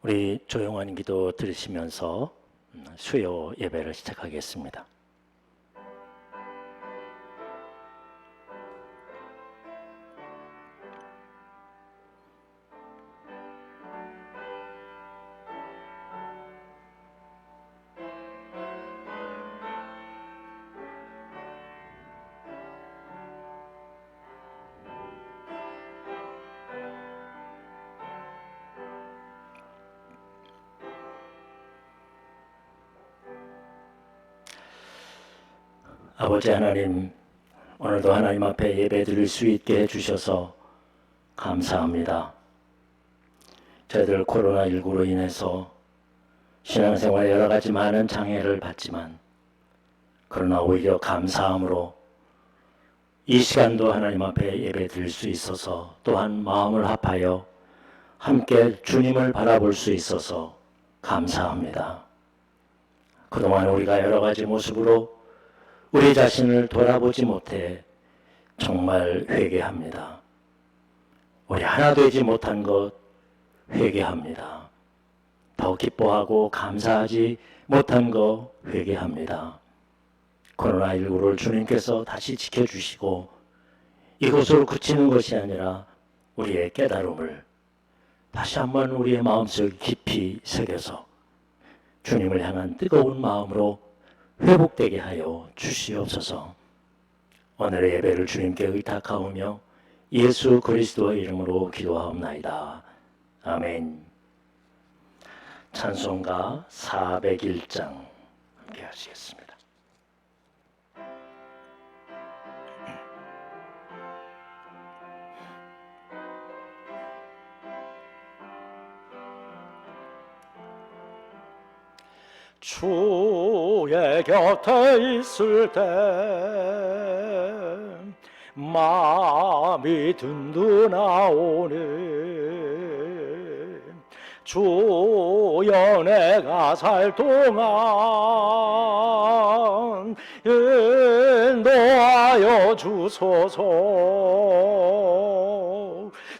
우리 조용한 기도 들으시면서 수요 예배를 시작하겠습니다. 아버지 하나님, 오늘도 하나님 앞에 예배 드릴 수 있게 해주셔서 감사합니다. 저희들 코로나19로 인해서 신앙생활에 여러 가지 많은 장애를 받지만, 그러나 오히려 감사함으로 이 시간도 하나님 앞에 예배 드릴 수 있어서, 또한 마음을 합하여 함께 주님을 바라볼 수 있어서 감사합니다. 그동안 우리가 여러 가지 모습으로 우리 자신을 돌아보지 못해 정말 회개합니다. 우리 하나 되지 못한 것 회개합니다. 더 기뻐하고 감사하지 못한 것 회개합니다. 코로나19를 주님께서 다시 지켜주시고 이것으로 그치는 것이 아니라 우리의 깨달음을 다시 한번 우리의 마음속에 깊이 새겨서 주님을 향한 뜨거운 마음으로 회복되게 하여 주시옵소서. 오늘의 예배를 주님께 의탁하오며 예수 그리스도의 이름으로 기도하옵나이다. 아멘. 찬송가 401장 함께 하시겠습니다. 주의 곁에 있을 때 마음이 든든하오니 주여 내가 살 동안 인도하여 주소서.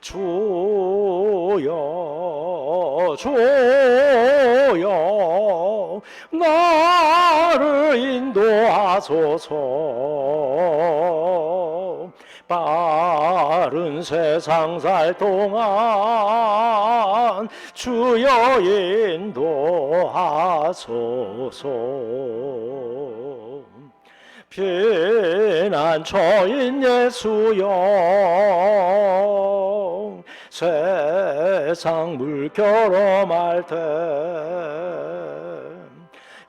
주여 나를 인도하소서. 빠른 세상 살 동안 주여 인도하소서. 피난처인 예수여 세상 물결험할 때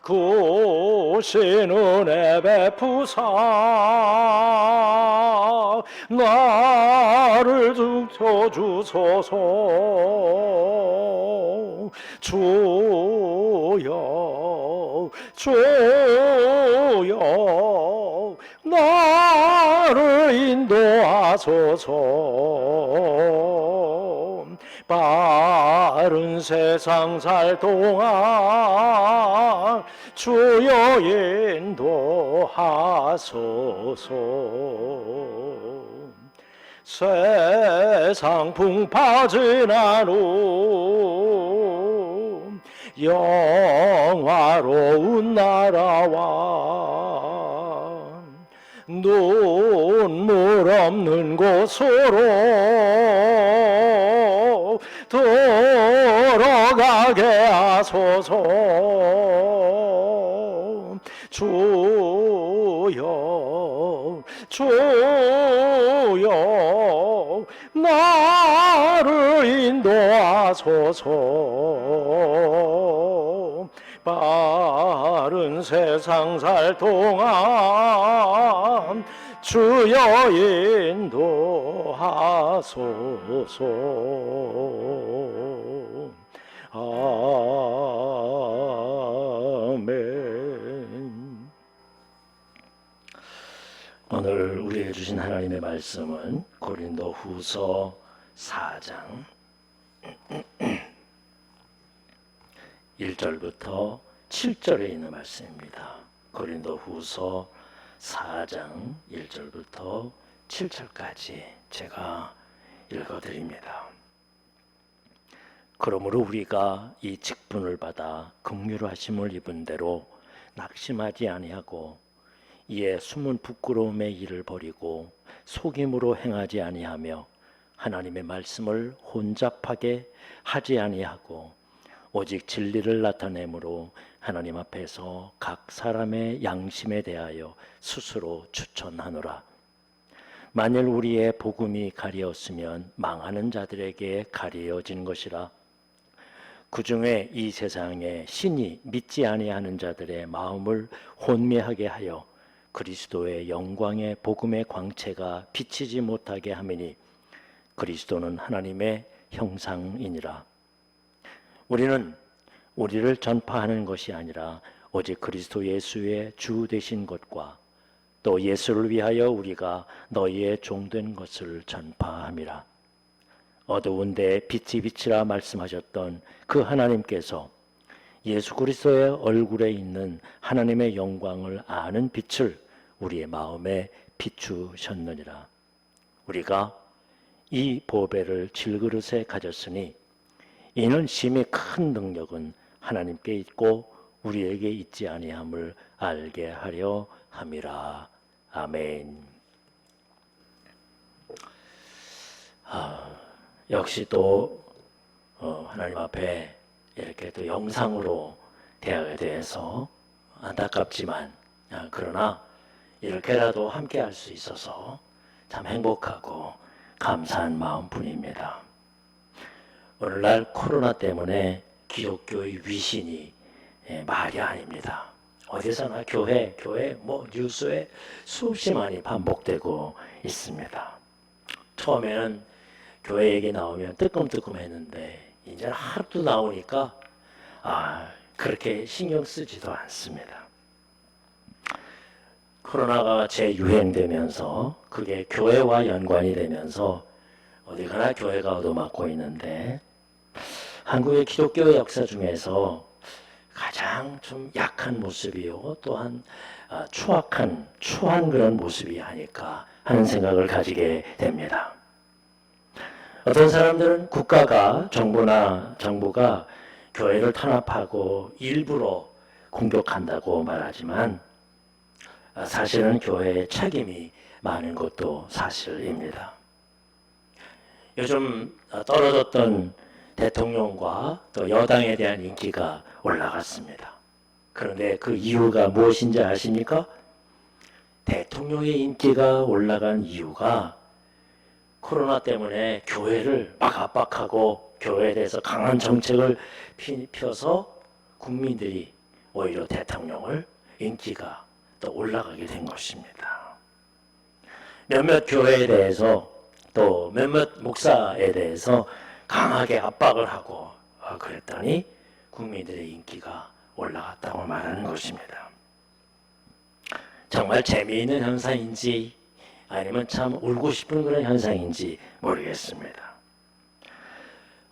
구신 은혜 베푸사 나를 지켜주소서. 주여 나를 인도하소서. 빠른 세상 살 동안 주여 인도하소서. 세상 풍파 지난 후 영화로운 나라와 눈물 없는 곳으로 돌아가게 하소서. 주여 나를 인도하소서. 빠른 세상 살 동안 주여 인도하소서. 아멘. 오늘 우리에게 주신 하나님의 말씀은 고린도 후서 4장 1절부터 7절에 있는 말씀입니다. 고린도 후서 4장 1절부터 7절까지 제가 읽어드립니다. 그러므로 우리가 이 직분을 받아 긍휼하심을 입은 대로 낙심하지 아니하고 이에 숨은 부끄러움의 일을 버리고 속임으로 행하지 아니하며 하나님의 말씀을 혼잡하게 하지 아니하고 오직 진리를 나타내므로 하나님 앞에서 각 사람의 양심에 대하여 스스로 추천하노라. 만일 우리의 복음이 가리었으면 망하는 자들에게 가리어진 것이라. 그 중에 이 세상에 신이 믿지 아니하는 자들의 마음을 혼미하게 하여 그리스도의 영광의 복음의 광채가 비치지 못하게 하미니 그리스도는 하나님의 형상이니라. 우리는 우리를 전파하는 것이 아니라 오직 그리스도 예수의 주 되신 것과 또 예수를 위하여 우리가 너희의 종된 것을 전파함이라. 어두운 데에 빛이 비치라 말씀하셨던 그 하나님께서 예수 그리스도의 얼굴에 있는 하나님의 영광을 아는 빛을 우리의 마음에 비추셨느니라. 우리가 이 보배를 질그릇에 가졌으니 이는 심히 큰 능력은 하나님께 있고 우리에게 있지 아니함을 알게 하려 함이라. 아멘. 역시 또 하나님 앞에 이렇게 또 영상으로 대하게 돼서 안타깝지만 그러나 이렇게라도 함께 할 수 있어서 참 행복하고 감사한 마음뿐입니다. 오늘날 코로나 때문에 기독교의 위신이 말이 아닙니다. 어디서나 교회 뉴스에 수없이 많이 반복되고 있습니다. 처음에는 교회 얘기 나오면 뜨끔뜨끔했는데 이제 하루도 나오니까 그렇게 신경 쓰지도 않습니다. 코로나가 재유행되면서 그게 교회와 연관이 되면서 어디 가나 교회가 얻어맞고 있는데 한국의 기독교의 역사 중에서 가장 좀 약한 모습이요 또한 추한 그런 모습이 아닐까 하는 생각을 가지게 됩니다. 어떤 사람들은 정부가 교회를 탄압하고 일부러 공격한다고 말하지만 사실은 교회의 책임이 많은 것도 사실입니다. 요즘 떨어졌던 대통령과 또 여당에 대한 인기가 올라갔습니다. 그런데 그 이유가 무엇인지 아십니까? 대통령의 인기가 올라간 이유가 코로나 때문에 교회를 막 압박하고 교회에 대해서 강한 정책을 펴서 국민들이 오히려 대통령을 인기가 또 올라가게 된 것입니다. 몇몇 교회에 대해서 또 몇몇 목사에 대해서 강하게 압박을 하고 그랬더니 국민들의 인기가 올라갔다고 말하는 것입니다. 정말 재미있는 현상인지 아니면 참 울고 싶은 그런 현상인지 모르겠습니다.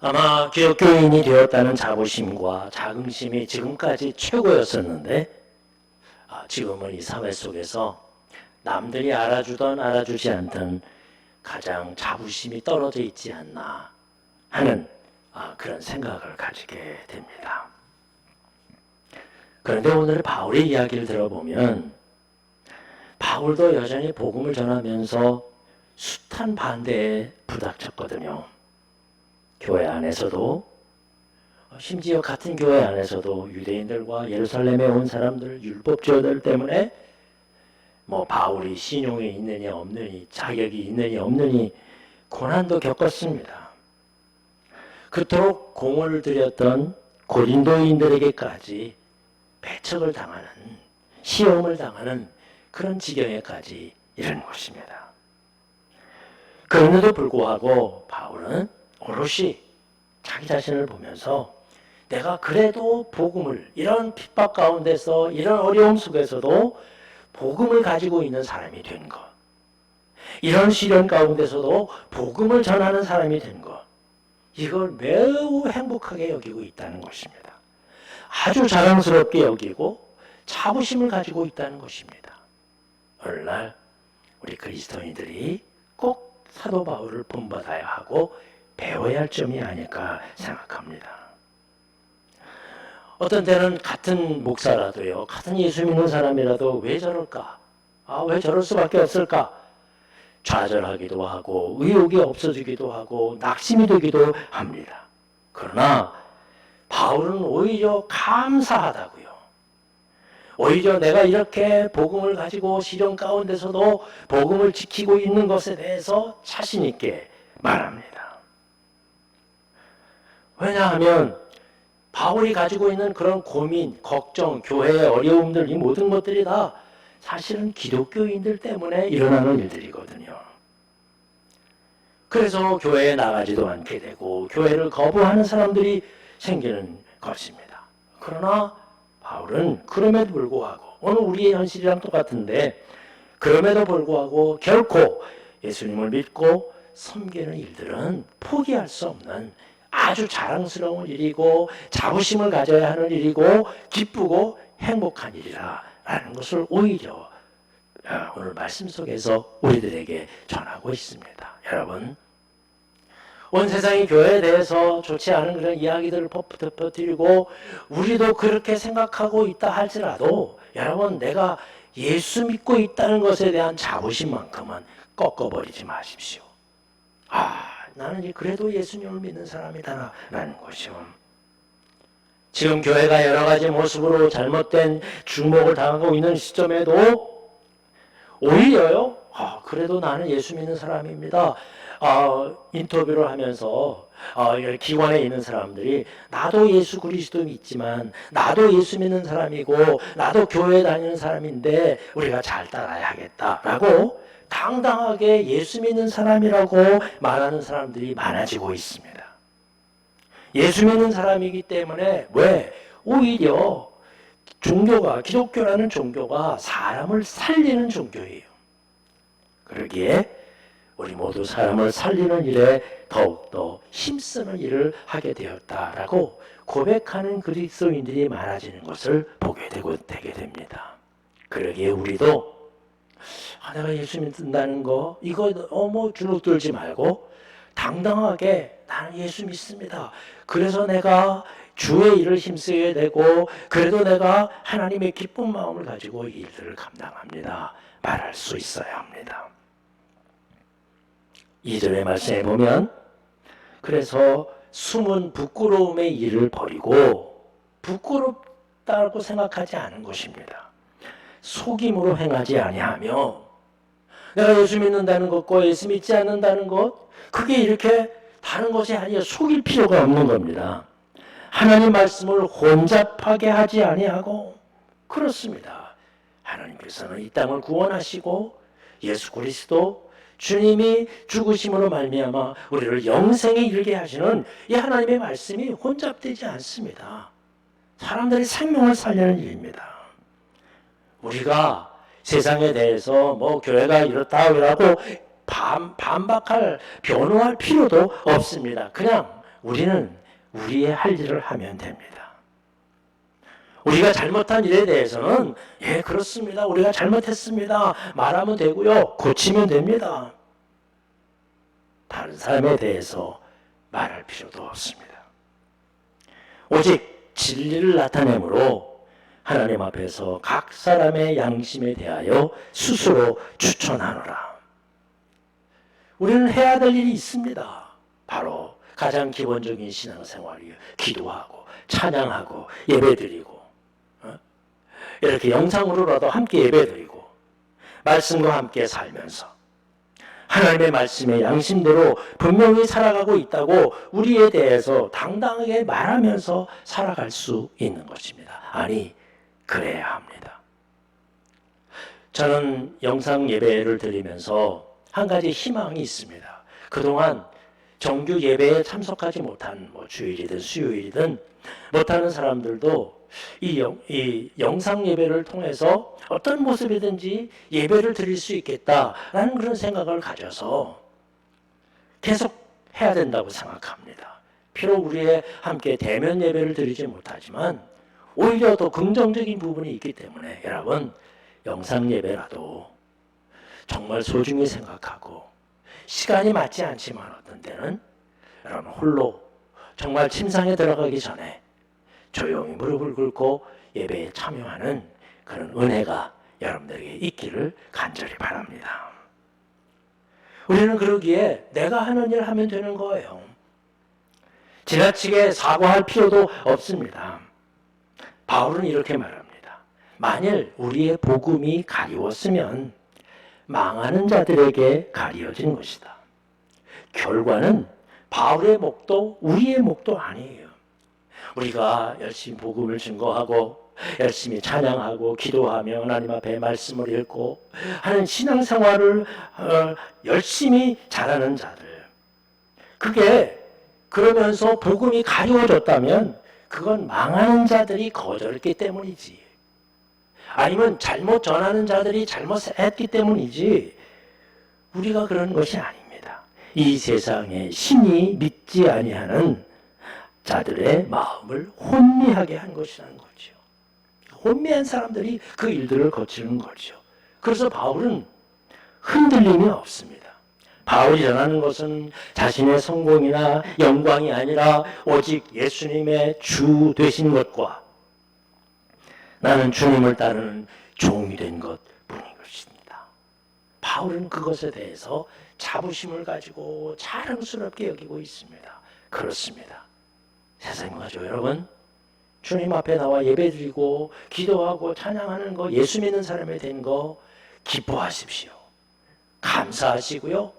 아마 기독교인이 되었다는 자부심과 자긍심이 지금까지 최고였었는데 지금은 이 사회 속에서 남들이 알아주던 알아주지 않던 가장 자부심이 떨어져 있지 않나 하는 그런 생각을 가지게 됩니다. 그런데 오늘 바울의 이야기를 들어보면 바울도 여전히 복음을 전하면서 숱한 반대에 부닥쳤거든요. 교회 안에서도 심지어 같은 교회 안에서도 유대인들과 예루살렘에 온 사람들 율법주의들 때문에 바울이 신용이 있느냐 없느니 자격이 있느냐 없느니 고난도 겪었습니다. 그토록 공을 들였던 고린도인들에게까지 배척을 당하는 시험을 당하는 그런 지경에까지 이른 것입니다. 그런데도 불구하고 바울은 오롯이 자기 자신을 보면서 내가 그래도 복음을 이런 핍박 가운데서 이런 어려움 속에서도 복음을 가지고 있는 사람이 된 것, 이런 시련 가운데서도 복음을 전하는 사람이 된 것, 이걸 매우 행복하게 여기고 있다는 것입니다. 아주 자랑스럽게 여기고 자부심을 가지고 있다는 것입니다. 오늘날 우리 그리스도인들이 꼭 사도 바울을 본받아야 하고 배워야 할 점이 아닐까 생각합니다. 어떤 때는 같은 목사라도요, 같은 예수 믿는 사람이라도 왜 저럴까? 왜 저럴 수밖에 없을까? 좌절하기도 하고 의욕이 없어지기도 하고 낙심이 되기도 합니다. 그러나 바울은 오히려 감사하다고요. 오히려 내가 이렇게 복음을 가지고 시련 가운데서도 복음을 지키고 있는 것에 대해서 자신 있게 말합니다. 왜냐하면 바울이 가지고 있는 그런 고민, 걱정, 교회의 어려움들, 이 모든 것들이 다 사실은 기독교인들 때문에 일어나는 일들이거든요. 그래서 교회에 나가지도 않게 되고 교회를 거부하는 사람들이 생기는 것입니다. 그러나 바울은 그럼에도 불구하고 오늘 우리의 현실이랑 똑같은데 그럼에도 불구하고 결코 예수님을 믿고 섬기는 일들은 포기할 수 없는 아주 자랑스러운 일이고 자부심을 가져야 하는 일이고 기쁘고 행복한 일이라는 것을 오히려 오늘 말씀 속에서 우리들에게 전하고 있습니다. 여러분, 온 세상이 교회에 대해서 좋지 않은 그런 이야기들을 퍼뜨리고 우리도 그렇게 생각하고 있다 할지라도 여러분, 내가 예수 믿고 있다는 것에 대한 자부심만큼은 꺾어버리지 마십시오. 나는 그래도 예수님을 믿는 사람이다라는 것이요. 지금 교회가 여러 가지 모습으로 잘못된 주목을 당하고 있는 시점에도 오히려요, 그래도 나는 예수 믿는 사람입니다. 인터뷰를 하면서 기관에 있는 사람들이 나도 예수 그리스도 믿지만 나도 예수 믿는 사람이고 나도 교회 다니는 사람인데 우리가 잘 따라야 하겠다라고 당당하게 예수 믿는 사람이라고 말하는 사람들이 많아지고 있습니다. 예수 믿는 사람이기 때문에 오히려 기독교라는 종교가 사람을 살리는 종교예요. 그러기에 우리 모두 사람을 살리는 일에 더욱더 힘쓰는 일을 하게 되었다라고 고백하는 그리스도인들이 많아지는 것을 되게 됩니다. 그러기에 우리도 내가 예수 믿는다는 거 이거 주눅들지 말고 당당하게 나는 예수 믿습니다. 그래서 내가 주의 일을 힘쓰게 되고 그래도 내가 하나님의 기쁜 마음을 가지고 이 일들을 감당합니다. 말할 수 있어야 합니다. 2절의 말씀에 보면 그래서 숨은 부끄러움의 일을 버리고 부끄럽다고 생각하지 않은 것입니다. 속임으로 행하지 아니하며 내가 예수 믿는다는 것과 예수 믿지 않는다는 것 그게 이렇게 다른 것이 아니라 속일 필요가 없는 겁니다. 하나님 말씀을 혼잡하게 하지 아니하고 그렇습니다. 하나님께서는 이 땅을 구원하시고 예수 그리스도 주님이 죽으심으로 말미암아 우리를 영생에 이르게 하시는 이 하나님의 말씀이 혼잡되지 않습니다. 사람들의 생명을 살리는 일입니다. 우리가 세상에 대해서 교회가 이렇다 그러고 반박할 변호할 필요도 없습니다. 그냥 우리는 우리의 할 일을 하면 됩니다. 우리가 잘못한 일에 대해서는 그렇습니다. 우리가 잘못했습니다. 말하면 되고요. 고치면 됩니다. 다른 사람에 대해서 말할 필요도 없습니다. 오직 진리를 나타내므로 하나님 앞에서 각 사람의 양심에 대하여 스스로 추천하노라. 우리는 해야 될 일이 있습니다. 바로 가장 기본적인 신앙생활이에요. 기도하고 찬양하고 예배드리고 이렇게 영상으로라도 함께 예배드리고 말씀과 함께 살면서 하나님의 말씀의 양심대로 분명히 살아가고 있다고 우리에 대해서 당당하게 말하면서 살아갈 수 있는 것입니다. 아니, 그래야 합니다. 저는 영상 예배를 드리면서 한 가지 희망이 있습니다. 그동안 정규 예배에 참석하지 못한 주일이든 수요일이든 못하는 사람들도 이 영상 예배를 통해서 어떤 모습이든지 예배를 드릴 수 있겠다라는 그런 생각을 가져서 계속 해야 된다고 생각합니다. 비록 우리의 함께 대면 예배를 드리지 못하지만 오히려 더 긍정적인 부분이 있기 때문에 여러분 영상 예배라도 정말 소중히 생각하고 시간이 맞지 않지만 어떤 때는 여러분 홀로 정말 침상에 들어가기 전에 조용히 무릎을 꿇고 예배에 참여하는 그런 은혜가 여러분들에게 있기를 간절히 바랍니다. 우리는 그러기에 내가 하는 일 하면 되는 거예요. 지나치게 사과할 필요도 없습니다. 바울은 이렇게 말합니다. 만일 우리의 복음이 가리웠으면 망하는 자들에게 가리워진 것이다. 결과는 바울의 목도 우리의 목도 아니에요. 우리가 열심히 복음을 증거하고 열심히 찬양하고 기도하며 하나님 앞에 말씀을 읽고 하는 신앙생활을 열심히 잘하는 자들, 그게 그러면서 복음이 가리워졌다면 그건 망하는 자들이 거절했기 때문이지, 아니면 잘못 전하는 자들이 잘못했기 때문이지 우리가 그런 것이 아닙니다. 이 세상에 신이 믿지 아니하는 자들의 마음을 혼미하게 한 것이라는 거죠. 혼미한 사람들이 그 일들을 거치는 거죠. 그래서 바울은 흔들림이 없습니다. 바울이 전하는 것은 자신의 성공이나 영광이 아니라 오직 예수님의 주 되신 것과 나는 주님을 따르는 종이 된 것뿐인 것입니다. 바울은 그것에 대해서 자부심을 가지고 자랑스럽게 여기고 있습니다. 그렇습니다. 세상에 가죠, 여러분. 주님 앞에 나와 예배드리고 기도하고 찬양하는 거, 예수 믿는 사람이 된 거 기뻐하십시오. 감사하시고요.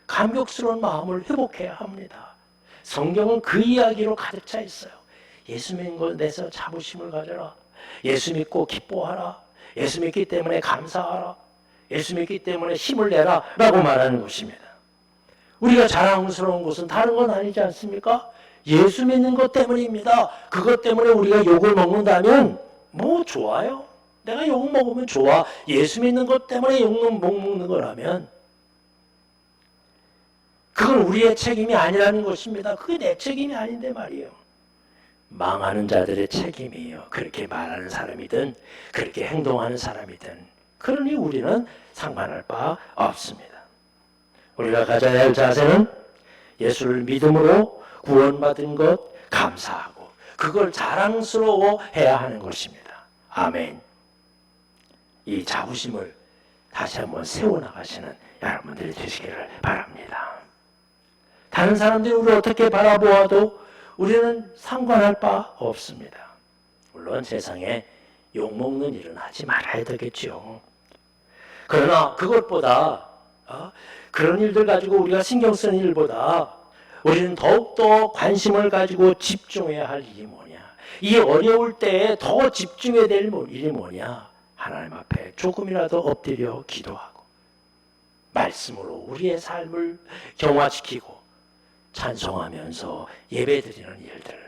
감격스러운 마음을 회복해야 합니다. 성경은 그 이야기로 가득 차 있어요. 예수 믿는 것에 대해서 자부심을 가져라. 예수 믿고 기뻐하라. 예수 믿기 때문에 감사하라. 예수 믿기 때문에 힘을 내라 라고 말하는 것입니다. 우리가 자랑스러운 것은 다른 건 아니지 않습니까? 예수 믿는 것 때문입니다. 그것 때문에 우리가 욕을 먹는다면 뭐 좋아요. 내가 욕 먹으면 좋아. 예수 믿는 것 때문에 욕 먹는 거라면 그건 우리의 책임이 아니라는 것입니다. 그게 내 책임이 아닌데 말이에요. 망하는 자들의 책임이에요. 그렇게 말하는 사람이든 그렇게 행동하는 사람이든. 그러니 우리는 상관할 바 없습니다. 우리가 가져야 할 자세는 예수를 믿음으로 구원받은 것 감사하고 그걸 자랑스러워해야 하는 것입니다. 아멘. 이 자부심을 다시 한번 세워나가시는 여러분들이 되시기를 바랍니다. 다른 사람들이 우리를 어떻게 바라보아도 우리는 상관할 바 없습니다. 물론 세상에 욕먹는 일은 하지 말아야 되겠죠. 그러나 그것보다 그런 일들 가지고 우리가 신경 쓰는 일보다 우리는 더욱더 관심을 가지고 집중해야 할 일이 뭐냐, 이 어려울 때에 더 집중해야 될 일이 뭐냐, 하나님 앞에 조금이라도 엎드려 기도하고 말씀으로 우리의 삶을 경화시키고 찬송하면서 예배드리는 일들.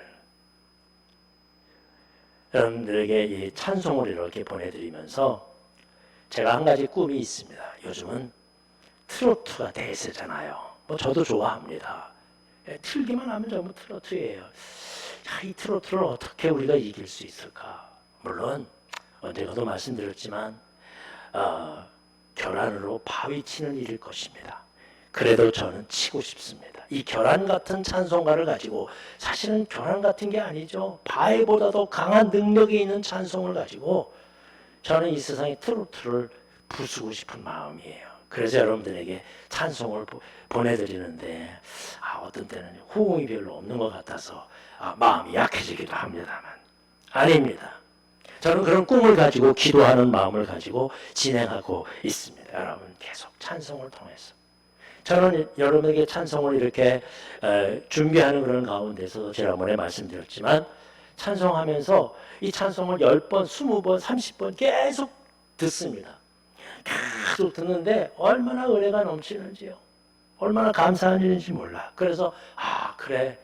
여러분들에게 이 찬송을 이렇게 보내드리면서 제가 한 가지 꿈이 있습니다. 요즘은 트로트가 대세잖아요. 뭐 저도 좋아합니다. 틀기만 하면 전부 트로트예요. 이 트로트를 어떻게 우리가 이길 수 있을까? 물론 언제가도 말씀드렸지만 결란으로 바위 치는 일일 것입니다. 그래도 저는 치고 싶습니다. 이 결란 같은 찬송가를 가지고, 사실은 결란 같은 게 아니죠. 바위보다도 강한 능력이 있는 찬송을 가지고 저는 이 세상의 트로트를 부수고 싶은 마음이에요. 그래서 여러분들에게 찬송을 보내드리는데 어떤 때는 호응이 별로 없는 것 같아서 마음이 약해지기도 합니다만 아닙니다. 저는 그런 꿈을 가지고 기도하는 마음을 가지고 진행하고 있습니다. 여러분 계속 찬송을 통해서 저는 여러분에게 찬송을 이렇게 준비하는 그런 가운데서 지난번에 말씀드렸지만 찬송하면서 이 찬송을 10번, 20번, 30번 계속 듣습니다. 계속 듣는데 얼마나 은혜가 넘치는지요. 얼마나 감사한 일인지 몰라. 그래서 그래,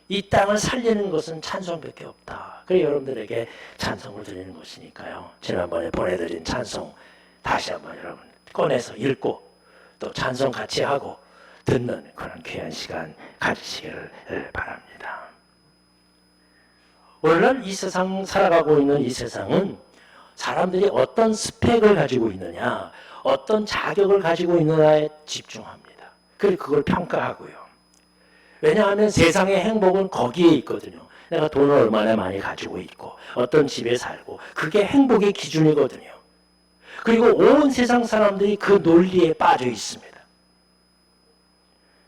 이 땅을 살리는 것은 찬송밖에 없다. 그래 여러분들에게 찬송을 드리는 것이니까요. 지난번에 보내드린 찬송 다시 한번 여러분 꺼내서 읽고 또 찬송 같이 하고 듣는 그런 귀한 시간 가지시기를 바랍니다. 오늘날 이 세상 살아가고 있는 이 세상은 사람들이 어떤 스펙을 가지고 있느냐, 어떤 자격을 가지고 있느냐에 집중합니다. 그리고 그걸 평가하고요. 왜냐하면 세상의 행복은 거기에 있거든요. 내가 돈을 얼마나 많이 가지고 있고 어떤 집에 살고 그게 행복의 기준이거든요. 그리고 온 세상 사람들이 그 논리에 빠져 있습니다.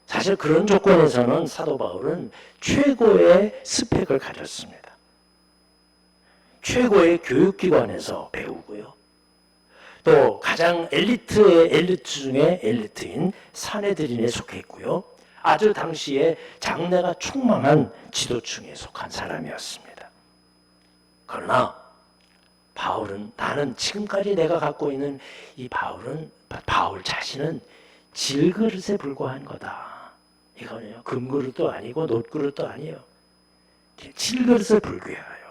사실 그런 조건에서는 사도 바울은 최고의 스펙을 가졌습니다. 최고의 교육기관에서 배우고요. 또 가장 엘리트의 엘리트 중에 엘리트인 사내들인에 속했고요. 아주 당시에 장래가 촉망한 지도층에 속한 사람이었습니다. 그러나 바울은, 나는 지금까지 내가 갖고 있는 이 바울 자신은 질그릇에 불과한 거다. 이거는요, 금그릇도 아니고 놋그릇도 아니에요. 질그릇에 불과해요.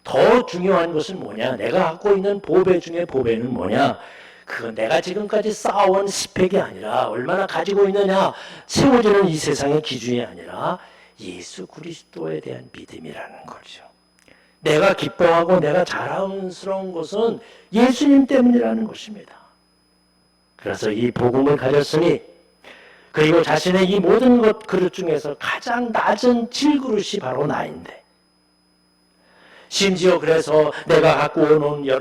더 중요한 것은 뭐냐? 내가 갖고 있는 보배 중에 보배는 뭐냐? 그건 내가 지금까지 쌓아온 스펙이 아니라 얼마나 가지고 있느냐, 세워지는 이 세상의 기준이 아니라 예수 그리스도에 대한 믿음이라는 거죠. 내가 기뻐하고 내가 자랑스러운 것은 예수님 때문이라는 것입니다. 그래서 이 복음을 가졌으니, 그리고 자신의 이 모든 것 그릇 중에서 가장 낮은 질그릇이 바로 나인데, 심지어 그래서 내가 갖고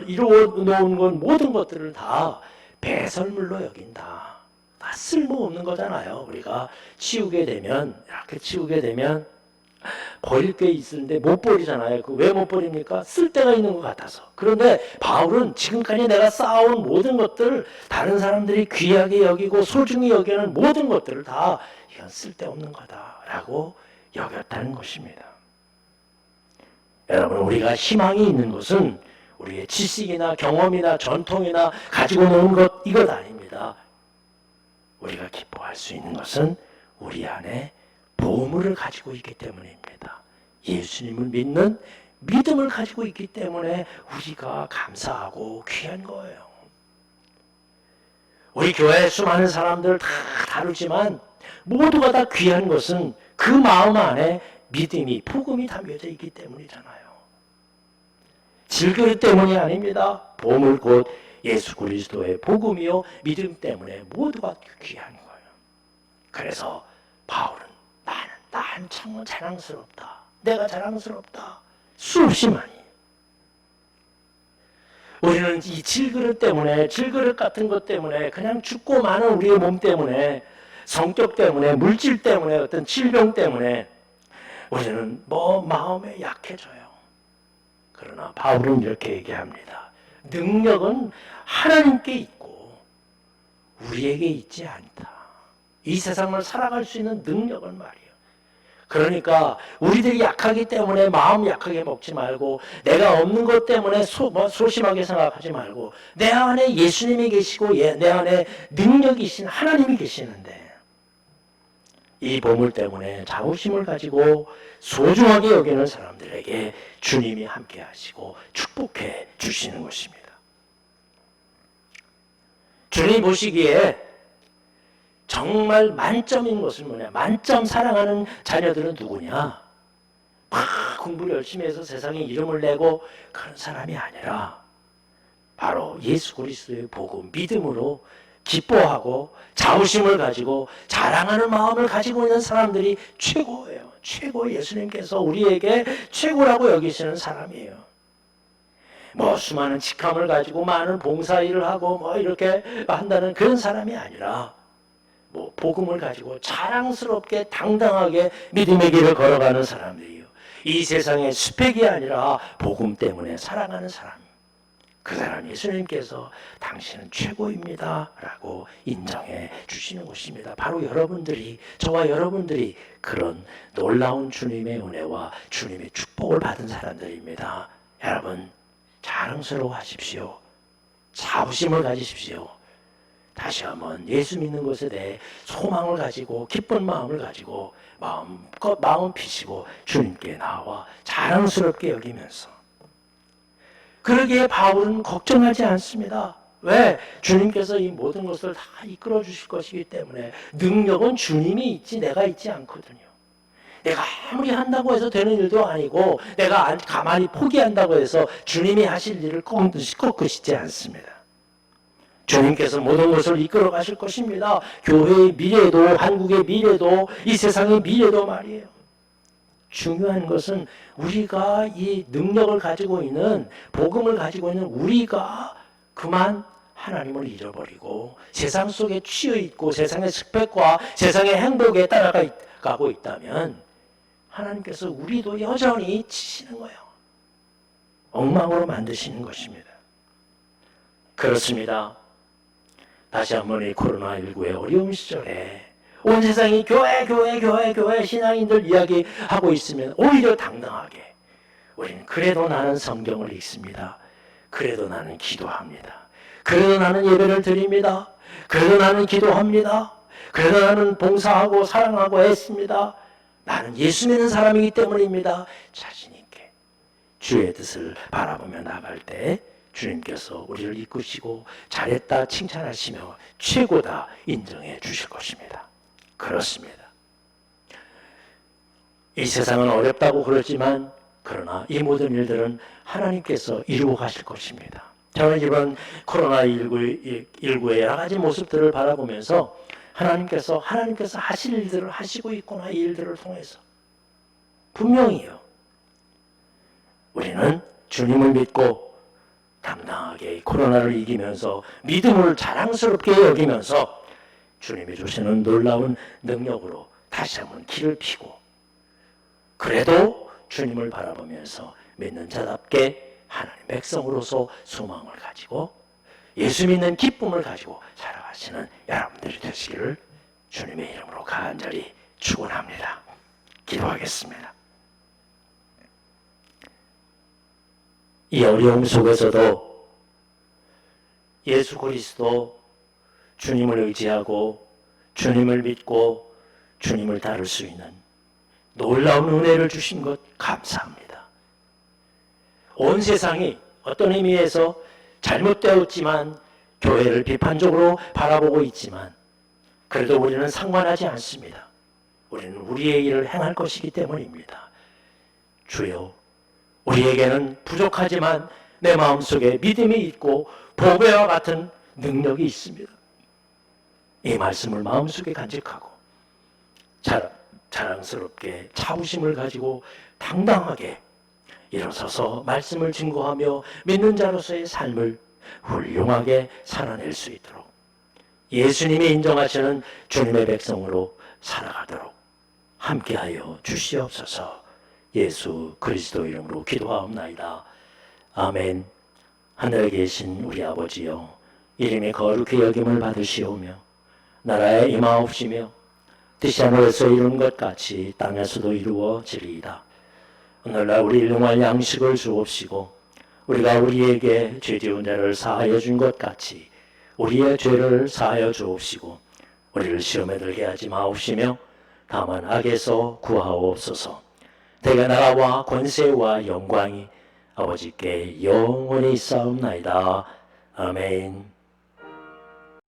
이루어놓은 건 모든 것들을 다 배설물로 여긴다. 다 쓸모없는 거잖아요. 우리가 이렇게 치우게 되면 버릴 게 있는데 못 버리잖아요. 왜 못 버립니까? 쓸 데가 있는 것 같아서. 그런데 바울은 지금까지 내가 쌓아온 모든 것들을 다른 사람들이 귀하게 여기고 소중히 여기는 모든 것들을 다 이건 쓸데없는 거다라고 여겼다는 것입니다. 여러분, 우리가 희망이 있는 것은 우리의 지식이나 경험이나 전통이나 가지고 노는 것, 이것 아닙니다. 우리가 기뻐할 수 있는 것은 우리 안에 보물을 가지고 있기 때문입니다. 예수님을 믿는 믿음을 가지고 있기 때문에 우리가 감사하고 귀한 거예요. 우리 교회에 수많은 사람들 다 다르지만 모두가 다 귀한 것은 그 마음 안에 믿음이, 복음이 담겨져 있기 때문이잖아요. 질그릇 때문이 아닙니다. 보물 곧 예수 그리스도의 복음이요 믿음 때문에 모두가 귀한 거예요. 그래서 바울은 나는 참 자랑스럽다. 내가 자랑스럽다. 수없이 많이. 우리는 이 질그릇 때문에, 질그릇 같은 것 때문에, 그냥 죽고 마는 우리의 몸 때문에, 성격 때문에, 물질 때문에, 어떤 질병 때문에 우리는 마음에 약해져요. 그러나 바울은 이렇게 얘기합니다. 능력은 하나님께 있고 우리에게 있지 않다. 이 세상을 살아갈 수 있는 능력은 말이에요. 그러니까 우리들이 약하기 때문에 마음 약하게 먹지 말고, 내가 없는 것 때문에 소심하게 생각하지 말고, 내 안에 예수님이 계시고 내 안에 능력이신 하나님이 계시는데, 이 보물 때문에 자부심을 가지고 소중하게 여기는 사람들에게 주님이 함께 하시고 축복해 주시는 것입니다. 주님 보시기에 정말 만점인 것은 뭐냐? 만점 사랑하는 자녀들은 누구냐? 막 공부를 열심히 해서 세상에 이름을 내고 그런 사람이 아니라 바로 예수 그리스도의 복음, 믿음으로 기뻐하고 자부심을 가지고 자랑하는 마음을 가지고 있는 사람들이 최고예요. 최고, 예수님께서 우리에게 최고라고 여기시는 사람이에요. 수많은 직함을 가지고 많은 봉사일을 하고 이렇게 한다는 그런 사람이 아니라 복음을 가지고 자랑스럽게 당당하게 믿음의 길을 걸어가는 사람들이에요. 이 세상의 스펙이 아니라 복음 때문에 살아가는 사람. 그 사람 예수님께서 당신은 최고입니다 라고 인정해 주시는 것입니다. 바로 여러분들이, 저와 여러분들이 그런 놀라운 주님의 은혜와 주님의 축복을 받은 사람들입니다. 여러분, 자랑스러워하십시오. 자부심을 가지십시오. 다시 한번 예수 믿는 것에 대해 소망을 가지고 기쁜 마음을 가지고 마음 피시고 주님께 나와 자랑스럽게 여기면서, 그러기에 바울은 걱정하지 않습니다. 왜? 주님께서 이 모든 것을 다 이끌어 주실 것이기 때문에. 능력은 주님이 있지 내가 있지 않거든요. 내가 아무리 한다고 해서 되는 일도 아니고, 내가 가만히 포기한다고 해서 주님이 하실 일을 꺾으시지 않습니다. 주님께서 모든 것을 이끌어 가실 것입니다. 교회의 미래도, 한국의 미래도, 이 세상의 미래도 말이에요. 중요한 것은 우리가 이 능력을 가지고 있는, 복음을 가지고 있는 우리가 그만 하나님을 잃어버리고 세상 속에 취해 있고 세상의 스펙과 세상의 행복에 따라가고 있다면 하나님께서 우리도 여전히 치시는 거예요. 엉망으로 만드시는 것입니다. 그렇습니다. 다시 한번 이 코로나19의 어려운 시절에 온 세상이 교회 신앙인들 이야기하고 있으면 오히려 당당하게 우리는 그래도 나는 성경을 읽습니다. 그래도 나는 기도합니다. 그래도 나는 예배를 드립니다. 그래도 나는 기도합니다. 그래도 나는 봉사하고 사랑하고 했습니다. 나는 예수 믿는 사람이기 때문입니다. 자신 있게 주의 뜻을 바라보며 나갈 때 주님께서 우리를 이끄시고 잘했다 칭찬하시며 최고다 인정해 주실 것입니다. 그렇습니다. 이 세상은 어렵다고 그러지만 그러나 이 모든 일들은 하나님께서 이루어 가실 것입니다. 저는 이번 코로나19의 여러 가지 모습들을 바라보면서 하나님께서 하실 일들을 하시고 있구나. 이 일들을 통해서 분명히요. 우리는 주님을 믿고 당당하게 코로나를 이기면서 믿음을 자랑스럽게 여기면서 주님이 주시는 놀라운 능력으로 다시 한번 길을 피고 그래도 주님을 바라보면서 믿는 자답게 하나님 백성으로서 소망을 가지고 예수 믿는 기쁨을 가지고 살아가시는 여러분들이 되시기를 주님의 이름으로 간절히 축원합니다. 기도하겠습니다. 이 어려움 속에서도 예수 그리스도 주님을 의지하고 주님을 믿고 주님을 따를 수 있는 놀라운 은혜를 주신 것 감사합니다. 온 세상이 어떤 의미에서 잘못되었지만 교회를 비판적으로 바라보고 있지만 그래도 우리는 상관하지 않습니다. 우리는 우리의 일을 행할 것이기 때문입니다. 주여, 우리에게는 부족하지만 내 마음속에 믿음이 있고 보배와 같은 능력이 있습니다. 이 말씀을 마음속에 간직하고 자랑스럽게 자부심을 가지고 당당하게 일어서서 말씀을 증거하며 믿는 자로서의 삶을 훌륭하게 살아낼 수 있도록 예수님이 인정하시는 주님의 백성으로 살아가도록 함께하여 주시옵소서. 예수 그리스도 이름으로 기도하옵나이다. 아멘. 하늘에 계신 우리 아버지여, 이름이 거룩히 여김을 받으시오며 나라에 임하옵시며 뜻이 하늘에서 이룬 것 같이 땅에서도 이루어지리이다. 오늘날 우리 일용할 양식을 주옵시고 우리가 우리에게 죄 지은 자를 사하여 준 것 같이 우리의 죄를 사하여 주옵시고 우리를 시험에 들게 하지 마옵시며 다만 악에서 구하옵소서. 대개 나라와 권세와 영광이 아버지께 영원히 있사옵나이다. 아멘.